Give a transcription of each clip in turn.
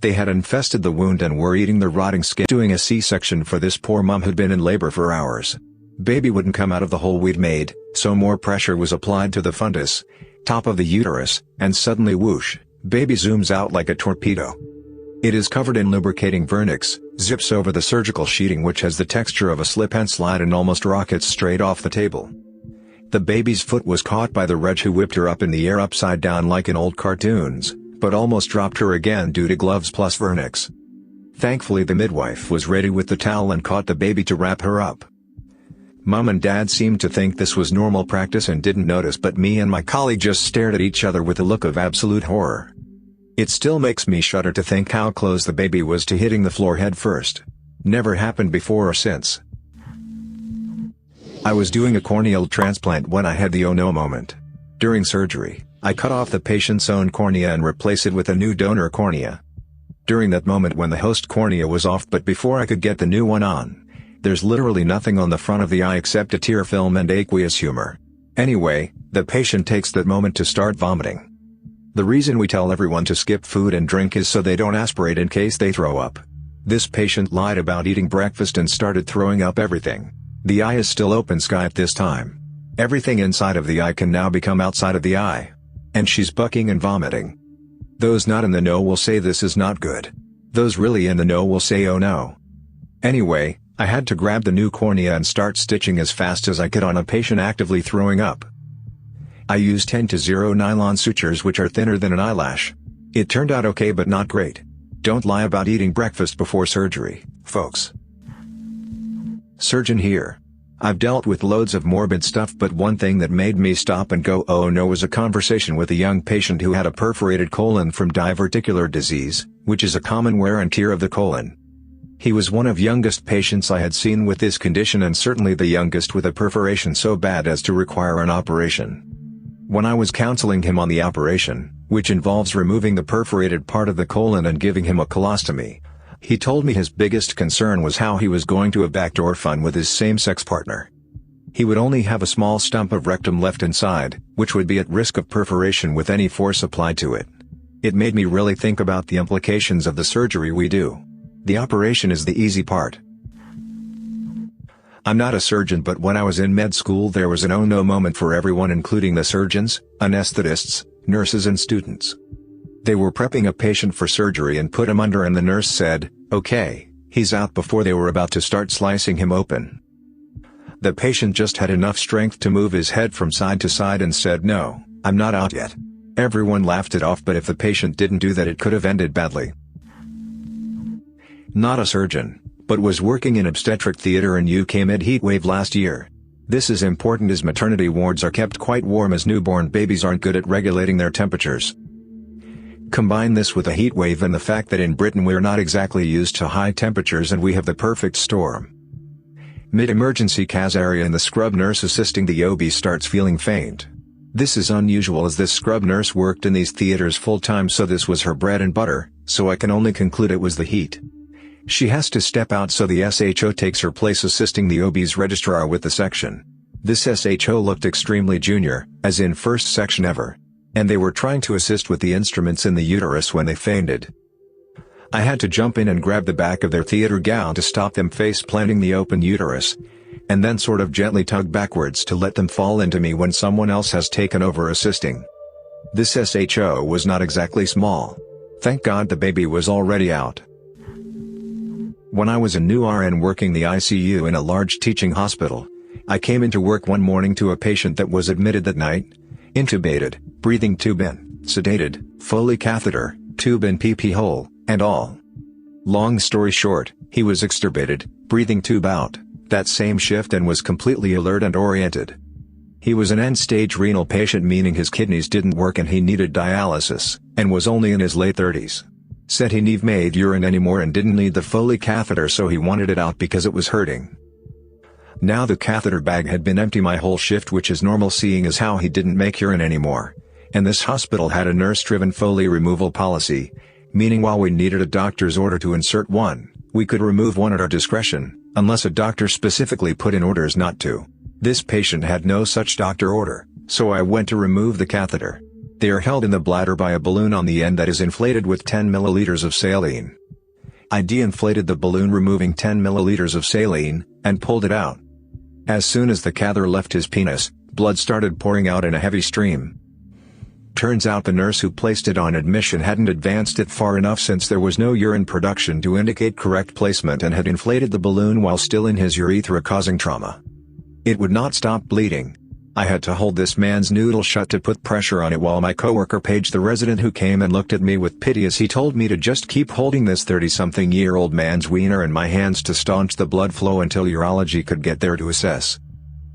They had infested the wound and were eating the rotting skin. Doing a C-section for this poor mom who'd been in labor for hours. Baby wouldn't come out of the hole we'd made, so more pressure was applied to the fundus, top of the uterus, and suddenly whoosh, baby zooms out like a torpedo. It is covered in lubricating vernix, zips over the surgical sheeting which has the texture of a slip and slide and almost rockets straight off the table. The baby's foot was caught by the reg who whipped her up in the air upside down like in old cartoons, but almost dropped her again due to gloves plus vernix. Thankfully the midwife was ready with the towel and caught the baby to wrap her up. Mom and Dad seemed to think this was normal practice and didn't notice, but me and my colleague just stared at each other with a look of absolute horror. It still makes me shudder to think how close the baby was to hitting the floor head first. Never happened before or since. I was doing a corneal transplant when I had the oh no moment. During surgery, I cut off the patient's own cornea and replaced it with a new donor cornea. During that moment when the host cornea was off, but before I could get the new one on, there's literally nothing on the front of the eye except a tear film and aqueous humor. Anyway, the patient takes that moment to start vomiting. The reason we tell everyone to skip food and drink is so they don't aspirate in case they throw up. This patient lied about eating breakfast and started throwing up everything. The eye is still open sky at this time. Everything inside of the eye can now become outside of the eye. And she's bucking and vomiting. Those not in the know will say this is not good. Those really in the know will say oh no. Anyway, I had to grab the new cornea and start stitching as fast as I could on a patient actively throwing up. I used 10-0 nylon sutures which are thinner than an eyelash. It turned out okay but not great. Don't lie about eating breakfast before surgery, folks. Surgeon here. I've dealt with loads of morbid stuff, but one thing that made me stop and go oh no was a conversation with a young patient who had a perforated colon from diverticular disease, which is a common wear and tear of the colon. He was one of youngest patients I had seen with this condition and certainly the youngest with a perforation so bad as to require an operation. When I was counseling him on the operation, which involves removing the perforated part of the colon and giving him a colostomy, he told me his biggest concern was how he was going to have backdoor fun with his same-sex partner. He would only have a small stump of rectum left inside, which would be at risk of perforation with any force applied to it. It made me really think about the implications of the surgery we do. The operation is the easy part. I'm not a surgeon, but when I was in med school there was an oh no moment for everyone, including the surgeons, anesthetists, nurses and students. They were prepping a patient for surgery and put him under, and the nurse said, "Okay, he's out," before they were about to start slicing him open. The patient just had enough strength to move his head from side to side and said, "No, I'm not out yet." Everyone laughed it off, but if the patient didn't do that it could have ended badly. Not a surgeon, but was working in obstetric theatre in UK mid-heatwave last year. This is important as maternity wards are kept quite warm as newborn babies aren't good at regulating their temperatures. Combine this with a heatwave and the fact that in Britain we're not exactly used to high temperatures and we have the perfect storm. Mid-emergency cas area and the scrub nurse assisting the OB starts feeling faint. This is unusual as this scrub nurse worked in these theaters full-time, so this was her bread and butter, so I can only conclude it was the heat. She has to step out, so the SHO takes her place assisting the OB's registrar with the section. This SHO looked extremely junior, as in first section ever. And they were trying to assist with the instruments in the uterus when they fainted. I had to jump in and grab the back of their theater gown to stop them face-planting the open uterus, and then sort of gently tug backwards to let them fall into me when someone else has taken over assisting. This SHO was not exactly small. Thank God the baby was already out. When I was a new RN working the ICU in a large teaching hospital, I came into work one morning to a patient that was admitted that night, intubated, breathing tube in, sedated, Foley catheter, tube in PP hole, and all. Long story short, he was extubated, breathing tube out, that same shift and was completely alert and oriented. He was an end-stage renal patient, meaning his kidneys didn't work and he needed dialysis, and was only in his late 30s. Said he never made urine anymore and didn't need the Foley catheter, so he wanted it out because it was hurting. Now the catheter bag had been empty my whole shift, which is normal seeing as how he didn't make urine anymore, and this hospital had a nurse-driven Foley removal policy, meaning while we needed a doctor's order to insert one, we could remove one at our discretion, unless a doctor specifically put in orders not to. This patient had no such doctor order, so I went to remove the catheter. They are held in the bladder by a balloon on the end that is inflated with 10 milliliters of saline. I de-inflated the balloon, removing 10 milliliters of saline, and pulled it out. As soon as the catheter left his penis, blood started pouring out in a heavy stream. Turns out the nurse who placed it on admission hadn't advanced it far enough, since there was no urine production to indicate correct placement, and had inflated the balloon while still in his urethra, causing trauma. It would not stop bleeding. I had to hold this man's noodle shut to put pressure on it, while my coworker paged the resident, who came and looked at me with pity as he told me to just keep holding this 30-something-year-old man's wiener in my hands to staunch the blood flow until urology could get there to assess.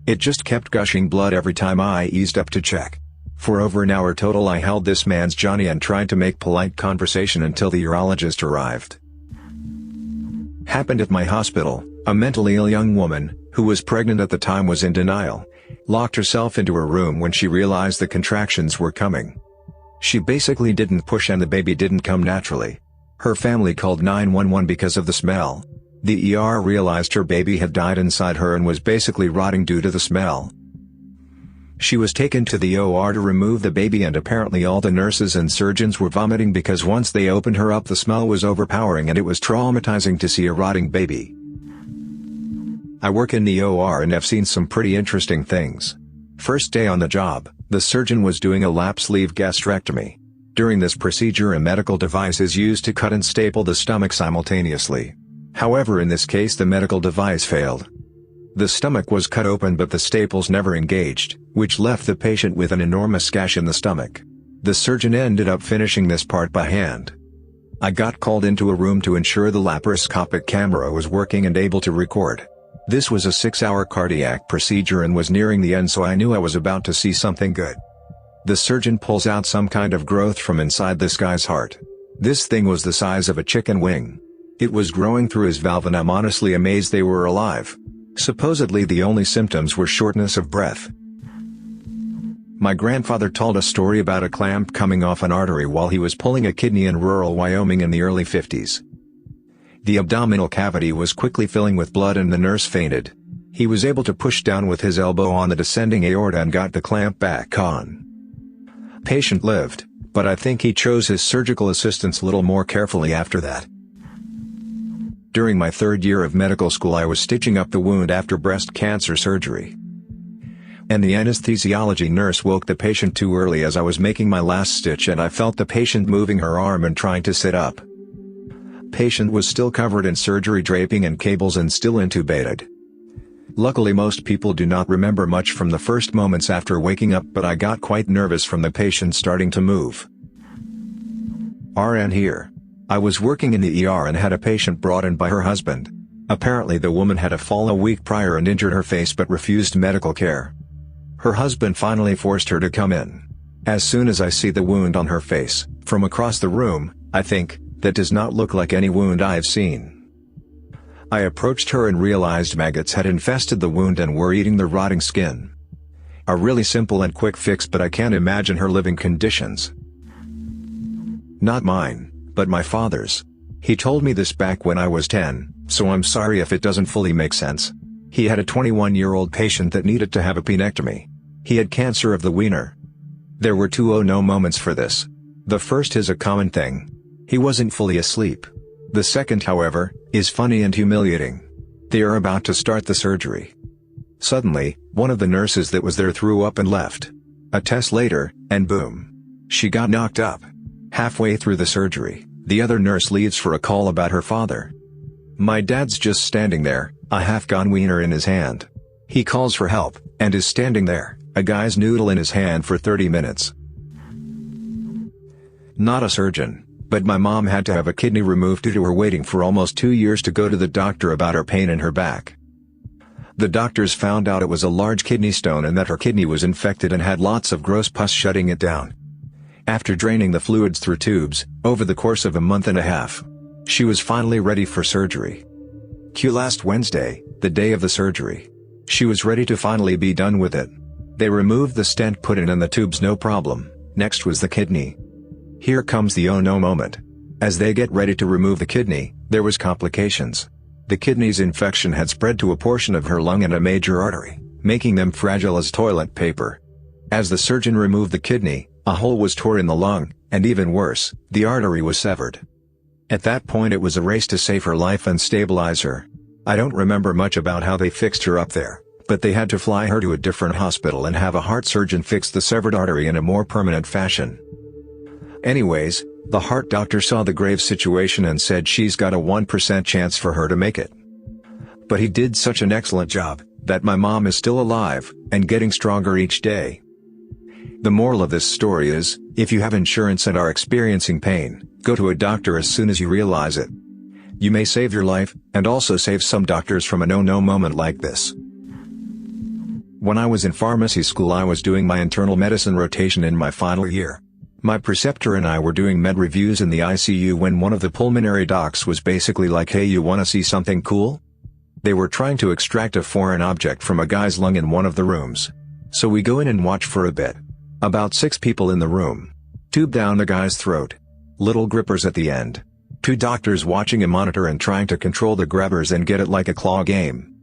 It just kept gushing blood every time I eased up to check. For over an hour total I held this man's Johnny and tried to make polite conversation until the urologist arrived. Happened at my hospital. A mentally ill young woman, who was pregnant at the time, was in denial. Locked herself into her room when she realized the contractions were coming. She basically didn't push and the baby didn't come naturally. Her family called 911 because of the smell. The ER realized her baby had died inside her and was basically rotting due to the smell. She was taken to the OR to remove the baby, and apparently all the nurses and surgeons were vomiting because once they opened her up the smell was overpowering and it was traumatizing to see a rotting baby. I work in the OR and have seen some pretty interesting things. First day on the job, the surgeon was doing a lap sleeve gastrectomy. During this procedure a medical device is used to cut and staple the stomach simultaneously. However, in this case the medical device failed. The stomach was cut open but the staples never engaged, which left the patient with an enormous gash in the stomach. The surgeon ended up finishing this part by hand. I got called into a room to ensure the laparoscopic camera was working and able to record. This was a 6-hour cardiac procedure and was nearing the end, so I knew I was about to see something good. The surgeon pulls out some kind of growth from inside this guy's heart. This thing was the size of a chicken wing. It was growing through his valve and I'm honestly amazed they were alive. Supposedly the only symptoms were shortness of breath. My grandfather told a story about a clamp coming off an artery while he was pulling a kidney in rural Wyoming in the early 50s. The abdominal cavity was quickly filling with blood and the nurse fainted. He was able to push down with his elbow on the descending aorta and got the clamp back on. Patient lived, but I think he chose his surgical assistants a little more carefully after that. During my 3rd year of medical school I was stitching up the wound after breast cancer surgery. And the anesthesiology nurse woke the patient too early as I was making my last stitch, and I felt the patient moving her arm and trying to sit up. Patient was still covered in surgery draping and cables and still intubated. Luckily most people do not remember much from the first moments after waking up, but I got quite nervous from the patient starting to move. RN here. I was working in the ER and had a patient brought in by her husband. Apparently the woman had a fall a week prior and injured her face but refused medical care. Her husband finally forced her to come in. As soon as I see the wound on her face, from across the room, I think, that does not look like any wound I've seen. I approached her and realized maggots had infested the wound and were eating the rotting skin. A really simple and quick fix, but I can't imagine her living conditions. Not mine, but my father's. He told me this back when I was 10, so I'm sorry if it doesn't fully make sense. He had a 21-year-old patient that needed to have a penectomy. He had cancer of the wiener. There were 2 oh no moments for this. The first is a common thing. He wasn't fully asleep. The second, however, is funny and humiliating. They are about to start the surgery. Suddenly, one of the nurses that was there threw up and left. A test later, and boom. She got knocked up. Halfway through the surgery, the other nurse leaves for a call about her father. My dad's just standing there, a half-gone wiener in his hand. He calls for help, and is standing there, a guy's noodle in his hand for 30 minutes. Not a surgeon, but my mom had to have a kidney removed due to her waiting for almost 2 years to go to the doctor about her pain in her back. The doctors found out it was a large kidney stone and that her kidney was infected and had lots of gross pus shutting it down. After draining the fluids through tubes, over the course of a month and a half, she was finally ready for surgery. Cue last Wednesday, the day of the surgery. She was ready to finally be done with it. They removed the stent put in and the tubes no problem. Next was the kidney. Here comes the oh no moment. As they get ready to remove the kidney, there was complications. The kidney's infection had spread to a portion of her lung and a major artery, making them fragile as toilet paper. As the surgeon removed the kidney, A hole was torn in the lung, and even worse, the artery was severed. At that point it was a race to save her life and stabilize her. I don't remember much about how they fixed her up there, but they had to fly her to a different hospital and have a heart surgeon fix the severed artery in a more permanent fashion. Anyways, the heart doctor saw the grave situation and said she's got a 1% chance for her to make it. But he did such an excellent job, that my mom is still alive, and getting stronger each day. The moral of this story is, if you have insurance and are experiencing pain, go to a doctor as soon as you realize it. You may save your life, and also save some doctors from a no-no moment like this. When I was in pharmacy school I was doing my internal medicine rotation in my final year. My preceptor and I were doing med reviews in the ICU when one of the pulmonary docs was basically like, "Hey, you wanna see something cool?" They were trying to extract a foreign object from a guy's lung in one of the rooms. So we go in and watch for a bit. About 6 people in the room. Tube down the guy's throat. Little grippers at the end. 2 doctors watching a monitor and trying to control the grabbers and get it like a claw game.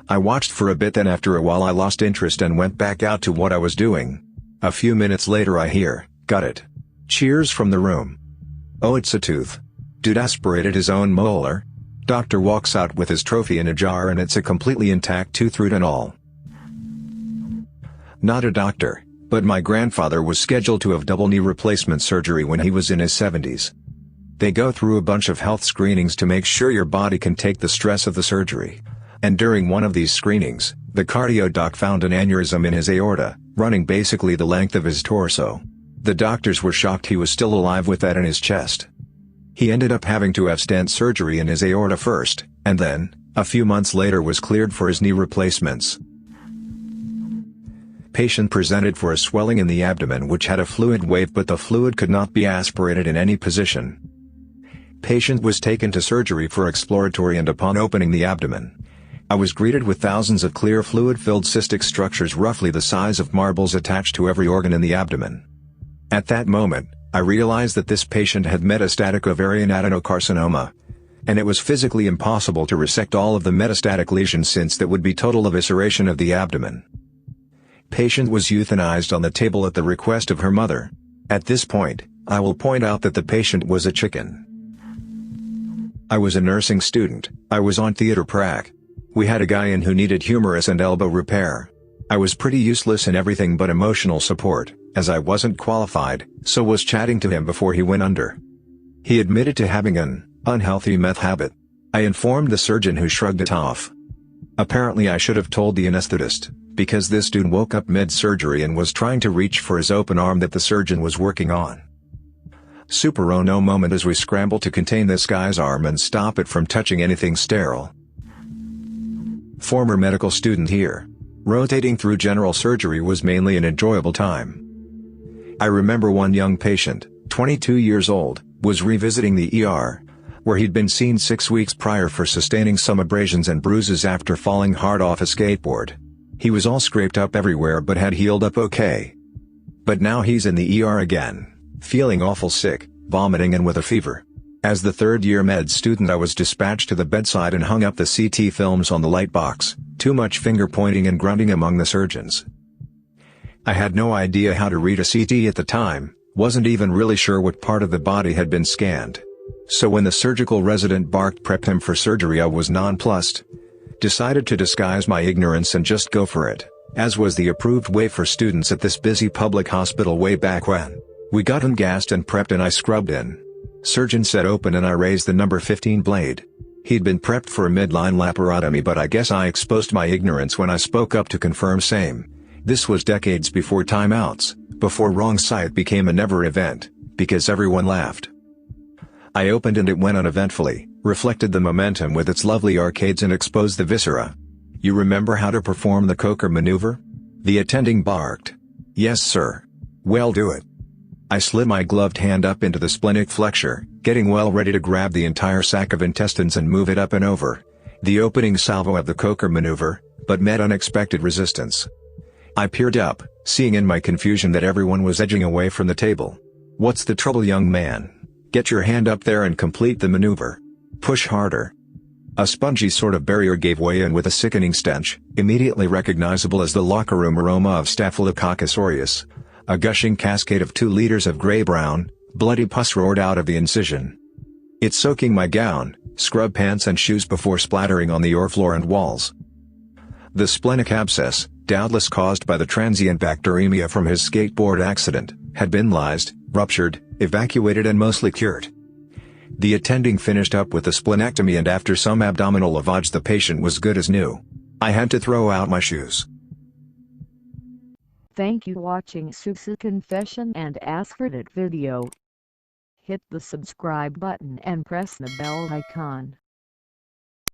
I watched for a bit, then after a while I lost interest and went back out to what I was doing. A few minutes later I hear, "Got it." Cheers from the room. Oh, it's a tooth. Dude aspirated his own molar. Doctor walks out with his trophy in a jar and it's a completely intact tooth, root and all. Not a doctor, but my grandfather was scheduled to have double knee replacement surgery when he was in his 70s. They go through a bunch of health screenings to make sure your body can take the stress of the surgery. And during one of these screenings, the cardio doc found an aneurysm in his aorta, running basically the length of his torso. The doctors were shocked he was still alive with that in his chest. He ended up having to have stent surgery in his aorta first, and then, a few months later was cleared for his knee replacements. Patient presented for a swelling in the abdomen which had a fluid wave, but the fluid could not be aspirated in any position. Patient was taken to surgery for exploratory, and upon opening the abdomen, I was greeted with thousands of clear fluid-filled cystic structures roughly the size of marbles attached to every organ in the abdomen. At that moment, I realized that this patient had metastatic ovarian adenocarcinoma. And it was physically impossible to resect all of the metastatic lesions since that would be total evisceration of the abdomen. Patient was euthanized on the table at the request of her mother. At this point, I will point out that the patient was a chicken. I was a nursing student, I was on theater prac. We had a guy in who needed humerus and elbow repair. I was pretty useless in everything but emotional support, as I wasn't qualified, so was chatting to him before he went under. He admitted to having an unhealthy meth habit. I informed the surgeon, who shrugged it off. Apparently I should have told the anesthetist, because this dude woke up mid-surgery and was trying to reach for his open arm that the surgeon was working on. Super oh no moment as we scramble to contain this guy's arm and stop it from touching anything sterile. Former medical student here. Rotating through general surgery was mainly an enjoyable time. I remember one young patient, 22 years old, was revisiting the ER, where he'd been seen 6 weeks prior for sustaining some abrasions and bruises after falling hard off a skateboard. He was all scraped up everywhere but had healed up okay. But now he's in the ER again, feeling awful sick, vomiting and with a fever. As the third-year med student I was dispatched to the bedside and hung up the CT films on the light box, too much finger-pointing and grunting among the surgeons. I had no idea how to read a CT at the time, wasn't even really sure what part of the body had been scanned. So when the surgical resident barked prep him for surgery I was nonplussed. Decided to disguise my ignorance and just go for it, as was the approved way for students at this busy public hospital way back when. We got ungassed and prepped and I scrubbed in. Surgeon said open and I raised the number 15 blade. He'd been prepped for a midline laparotomy, but I guess I exposed my ignorance when I spoke up to confirm same. This was decades before timeouts, before wrong site became a never event, because everyone laughed. I opened and it went uneventfully, reflected the momentum with its lovely arcades and exposed the viscera. You remember how to perform the Coker maneuver? The attending barked. Yes sir. Well, do it. I slid my gloved hand up into the splenic flexure, getting well ready to grab the entire sac of intestines and move it up and over. The opening salvo of the Coker maneuver, but met unexpected resistance. I peered up, seeing in my confusion that everyone was edging away from the table. What's the trouble, young man? Get your hand up there and complete the maneuver. Push harder. A spongy sort of barrier gave way, and with a sickening stench, immediately recognizable as the locker room aroma of Staphylococcus aureus, A gushing cascade of 2 liters of gray-brown, bloody pus roared out of the incision. It's soaking my gown, scrub pants and shoes before splattering on the floor and walls. The splenic abscess, doubtless caused by the transient bacteremia from his skateboard accident, had been lysed, ruptured, evacuated and mostly cured. The attending finished up with the splenectomy, and after some abdominal lavage the patient was good as new. I had to throw out my shoes. Thank you for watching Susi Confession and AskReddit video. Hit the subscribe button and press the bell icon.